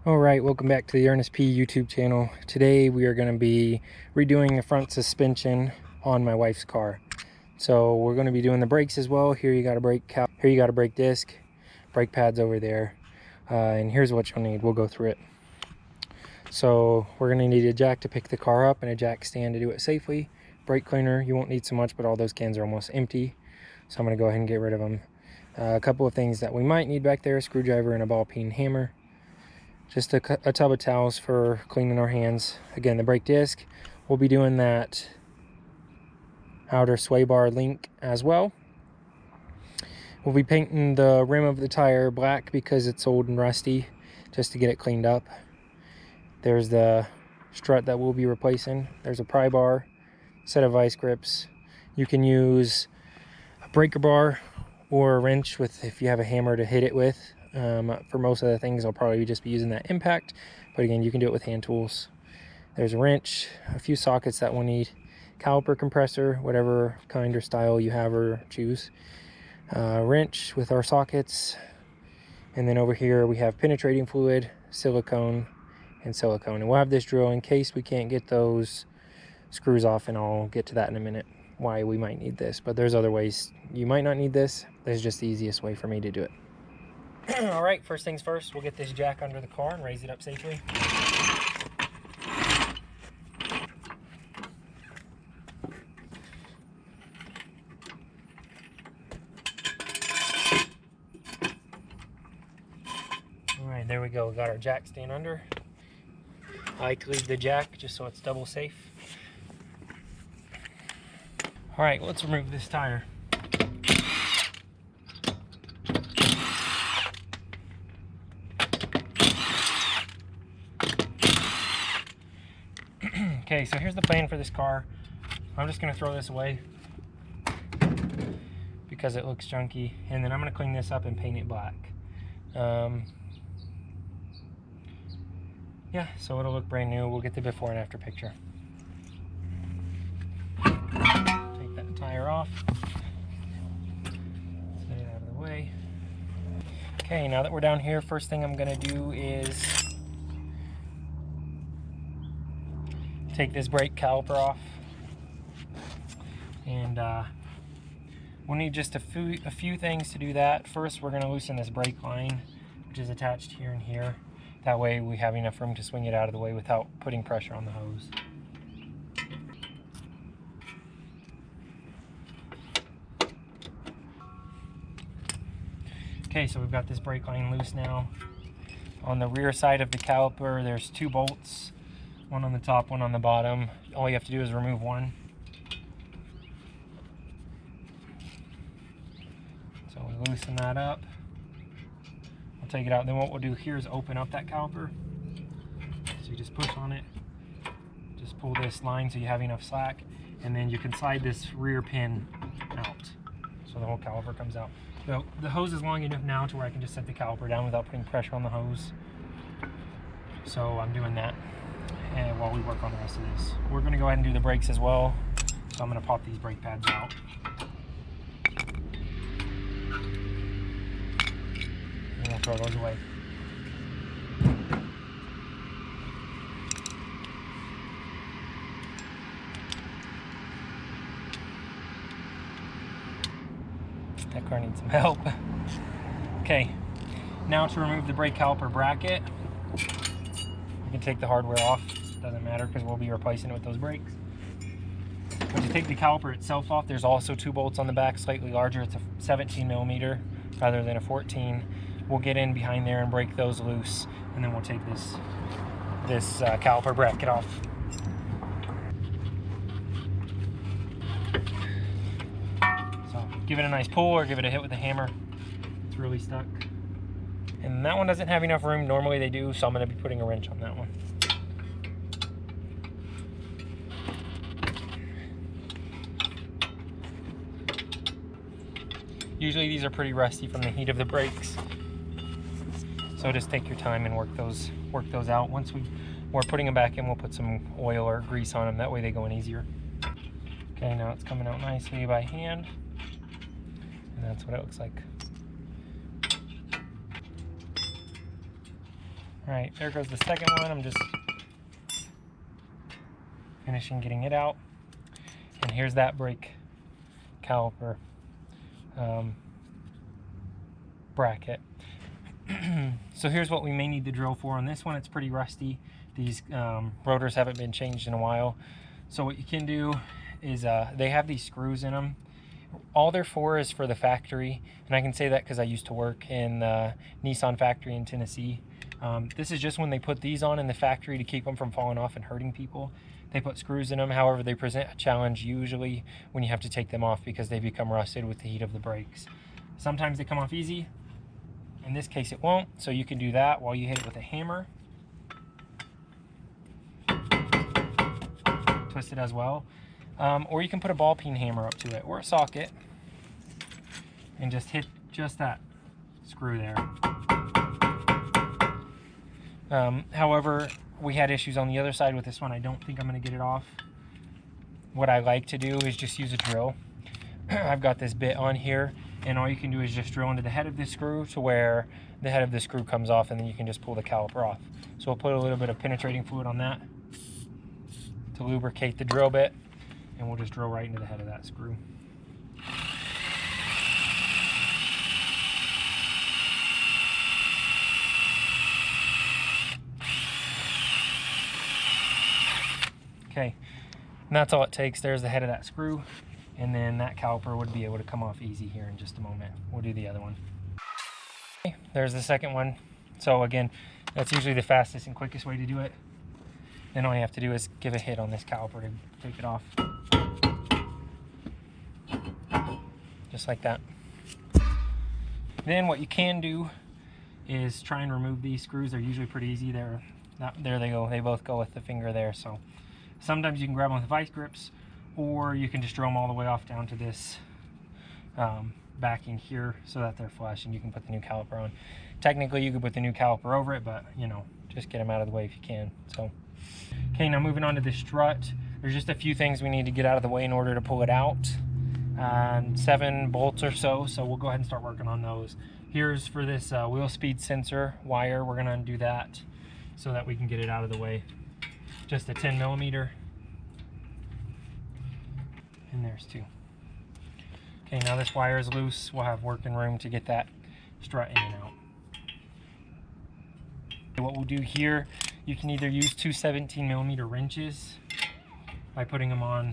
Alright, welcome back to the Ernest P YouTube channel. Today we are going to be redoing the front suspension on my wife's car. So we're going to be doing the brakes as well. Here you got a brake here you got a brake disc, brake pads over there, and here's what you'll need. We'll go through it. So we're going to need a jack to pick the car up and a jack stand to do it safely. Brake cleaner, you won't need so much, but all those cans are almost empty, so I'm going to go ahead and get rid of them. A couple of things that we might need back there: a screwdriver and a ball peen hammer. Just a tub of towels for cleaning our hands. Again, the brake disc, we'll be doing that outer sway bar link as well. We'll be painting the rim of the tire black because it's old and rusty, just to get it cleaned up. There's the strut that we'll be replacing. There's a pry bar, set of vice grips. You can use a breaker bar or a wrench if you have a hammer to hit it with. For most of the things, I'll probably just be using that impact, but again, you can do it with hand tools. There's a wrench, a few sockets that we'll need, caliper compressor, whatever kind or style you have or choose, wrench with our sockets, and then over here we have penetrating fluid, silicone, and silicone. And we'll have this drill in case we can't get those screws off, and I'll get to that in a minute, why we might need this. But there's other ways you might not need this. This is just the easiest way for me to do it. All right, first things first, we'll get this jack under the car and raise it up safely. All right, there we go. We got our jack stand under. I like to leave the jack just so it's double safe. All right, let's remove this tire. Okay, so here's the plan for this car. I'm just going to throw this away because it looks junky, and then I'm going to clean this up and paint it black. Yeah, so it'll look brand new. We'll get the before and after picture. Take that tire off. Set it out of the way. Okay, now that we're down here, first thing I'm going to do is take this brake caliper off, and we'll need just a few things to do that. First, we're going to loosen this brake line, which is attached here and here. That way we have enough room to swing it out of the way without putting pressure on the hose. Okay, so we've got this brake line loose now. On the rear side of the caliper, there's two bolts. One on the top, one on the bottom. All you have to do is remove one. So we loosen that up. We'll take it out. Then what we'll do here is open up that caliper. So you just push on it. Just pull this line so you have enough slack. And then you can slide this rear pin out. So the whole caliper comes out. So the hose is long enough now to where I can just set the caliper down without putting pressure on the hose. So I'm doing that. And while we work on the rest of this, we're going to go ahead and do the brakes as well. So I'm going to pop these brake pads out. And we'll throw those away. That car needs some help. Okay, now to remove the brake caliper bracket. You can take the hardware off, doesn't matter because we'll be replacing it with those brakes. When you take the caliper itself off, there's also two bolts on the back, slightly larger. It's a 17mm rather than a 14. We'll get in behind there and break those loose, and then we'll take this caliper bracket off. So give it a nice pull or give it a hit with a hammer. It's really stuck. And that one doesn't have enough room. Normally they do, so I'm going to be putting a wrench on that one. Usually these are pretty rusty from the heat of the brakes. So just take your time and work those out. Once we're putting them back in, we'll put some oil or grease on them. That way they go in easier. Okay, now it's coming out nicely by hand. And that's what it looks like. All right, there goes the second one. I'm just finishing getting it out. And here's that brake caliper bracket. So here's what we may need the drill for. On this one, it's pretty rusty. These rotors haven't been changed in a while. So what you can do is they have these screws in them. All they're for is for the factory, and I can say that because I used to work in the Nissan factory in Tennessee. This is just when they put these on in the factory to keep them from falling off and hurting people. They put screws in them. However, they present a challenge usually when you have to take them off because they become rusted with the heat of the brakes. Sometimes they come off easy. In this case, it won't. So you can do that while you hit it with a hammer. Twist it as well. Or you can put a ball peen hammer up to it or a socket and just hit just that screw there. However, we had issues on the other side with this one. I don't think I'm going to get it off. What I like to do is just use a drill. I've got this bit on here, and all you can do is just drill into the head of the screw to where the head of the screw comes off, and then you can just pull the caliper off. So we'll put a little bit of penetrating fluid on that to lubricate the drill bit, and we'll just drill right into the head of that screw. Okay, and that's all it takes. There's the head of that screw, and then that caliper would be able to come off easy here in just a moment. We'll do the other one. Okay, there's the second one. So again, that's usually the fastest and quickest way to do it. Then all you have to do is give a hit on this caliper to take it off. Just like that. Then what you can do is try and remove these screws. They're usually pretty easy. There they go. They both go with the finger there. So sometimes you can grab them with vice grips, or you can just drill them all the way off down to this backing here so that they're flush, and you can put the new caliper on. Technically, you could put the new caliper over it, but you know, just get them out of the way if you can. So, okay, now moving on to the strut. There's just a few things we need to get out of the way in order to pull it out. 7 bolts or so we'll go ahead and start working on those. Here's for this wheel speed sensor wire. We're going to undo that so that we can get it out of the way. Just a 10mm, and there's 2. Okay, now this wire is loose. We'll have working room to get that strut in and out. Okay, what we'll do here, you can either use 2 17mm wrenches by putting them on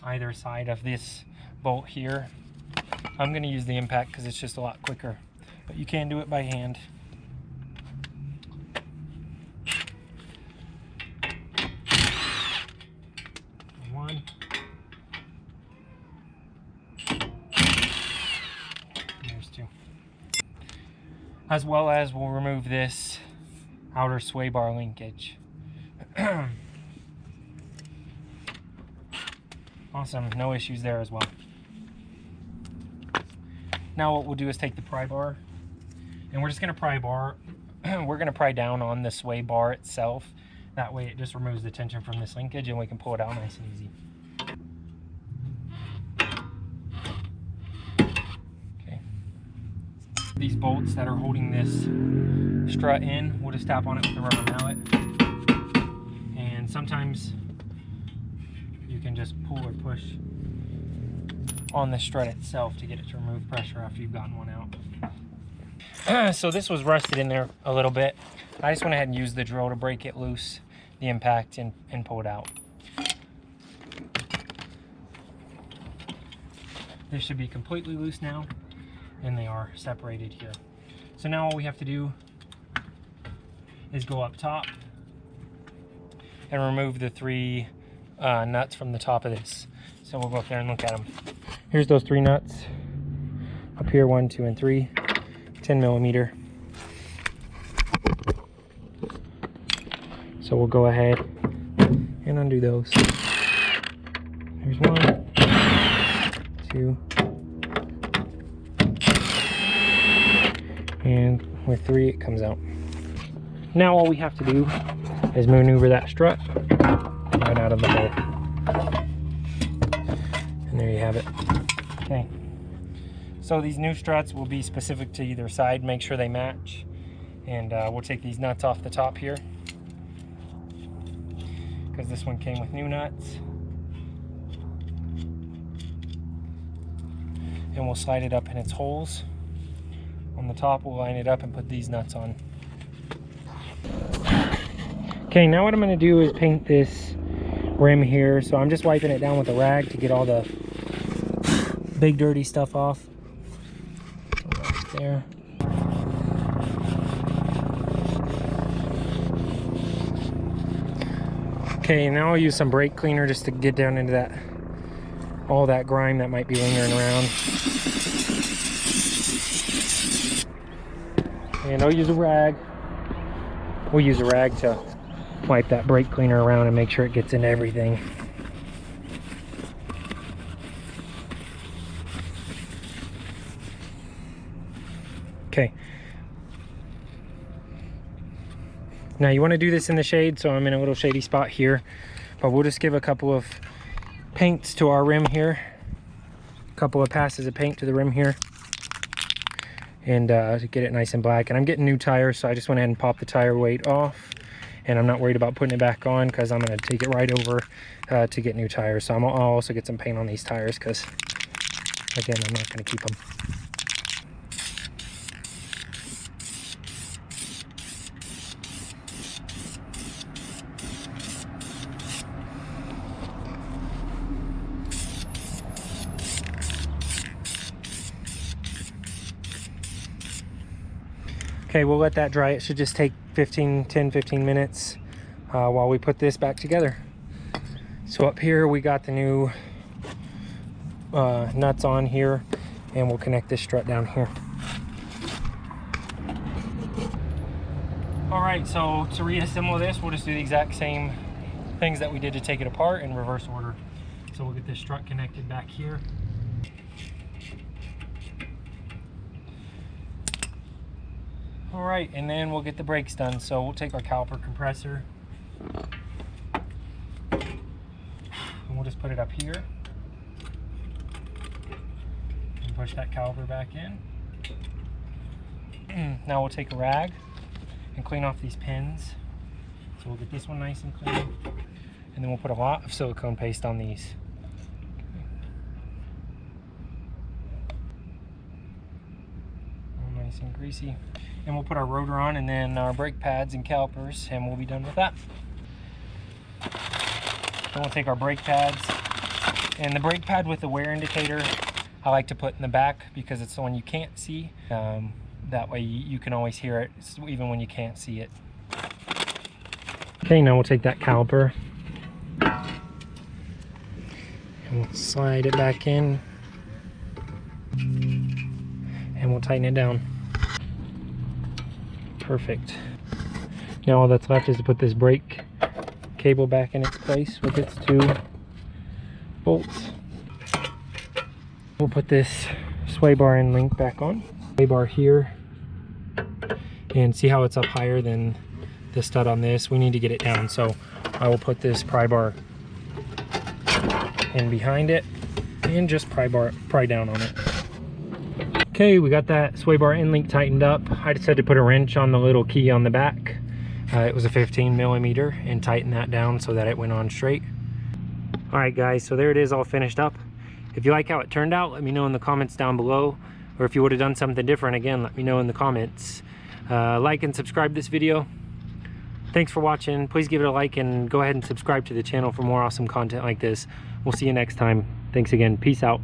either side of this bolt here. I'm going to use the impact because it's just a lot quicker, but you can do it by hand. One. There's 2. As well as we'll remove this outer sway bar linkage. Awesome, no issues there as well. Now what we'll do is take the pry bar, and we're just going to pry bar. We're going to pry down on the sway bar itself. That way it just removes the tension from this linkage, and we can pull it out nice and easy. Okay. These bolts that are holding this strut in, we'll just tap on it with a rubber mallet. And sometimes you can just pull or push on the strut itself to get it to remove pressure after you've gotten one out. So this was rusted in there a little bit. I just went ahead and used the drill to break it loose, the impact, and pull it out. This should be completely loose now, and they are separated here. So now all we have to do is go up top and remove the 3 nuts from the top of this. So we'll go up there and look at them. Here's those 3 nuts. Up here, 1, 2, and 3. 10mm. So we'll go ahead and undo those. Here's 1, 2, and with 3 it comes out. Now all we have to do is maneuver that strut right out of the hole. And there you have it. Okay. So these new struts will be specific to either side. Make sure they match. And we'll take these nuts off the top here, because this one came with new nuts. And we'll slide it up in its holes. On the top, we'll line it up and put these nuts on. Okay, now what I'm going to do is paint this rim here. So I'm just wiping it down with a rag to get all the big dirty stuff off. Right there. Okay, now I'll use some brake cleaner just to get down into that, all that grime that might be lingering around. And I'll use a rag. We'll use a rag to wipe that brake cleaner around and make sure it gets into everything. Okay. Now you want to do this in the shade, so I'm in a little shady spot here, but we'll just give a couple of paints to our rim here, a couple of passes of paint to the rim here, and to get it nice and black. And I'm getting new tires, so I just went ahead and popped the tire weight off, and I'm not worried about putting it back on because I'm going to take it right over to get new tires. So I'll also get some paint on these tires because, again, I'm not going to keep them. Okay, we'll let that dry. It should just take 10-15 minutes while we put this back together. So up here we got the new nuts on here, and we'll connect this strut down here. All right, so to reassemble this, we'll just do the exact same things that we did to take it apart in reverse order. So we'll get this strut connected back here. All right, and then we'll get the brakes done. So we'll take our caliper compressor and we'll just put it up here and push that caliper back in. Now we'll take a rag and clean off these pins. So we'll get this one nice and clean, and then we'll put a lot of silicone paste on these. All nice and greasy. And we'll put our rotor on, and then our brake pads and calipers, and we'll be done with that. Then we'll take our brake pads, and the brake pad with the wear indicator I like to put in the back because it's the one you can't see. That way you can always hear it even when you can't see it. Okay, now we'll take that caliper and we'll slide it back in, and we'll tighten it down. Perfect. Now all that's left is to put this brake cable back in its place with its 2 bolts. We'll put this sway bar and link back on. Sway bar here, and see how it's up higher than the stud on this. We need to get it down, so I will put this pry bar in behind it and just pry down on it. Okay, we got that sway bar end link tightened up. I just had to put a wrench on the little key on the back. It was a 15mm, and tighten that down so that it went on straight. All right guys, so there it is, all finished up. If you like how it turned out, let me know in the comments down below. Or if you would have done something different, again, let me know in the comments. Like and subscribe this video. Thanks for watching. Please give it a like and go ahead and subscribe to the channel for more awesome content like this. We'll see you next time. Thanks again. Peace out.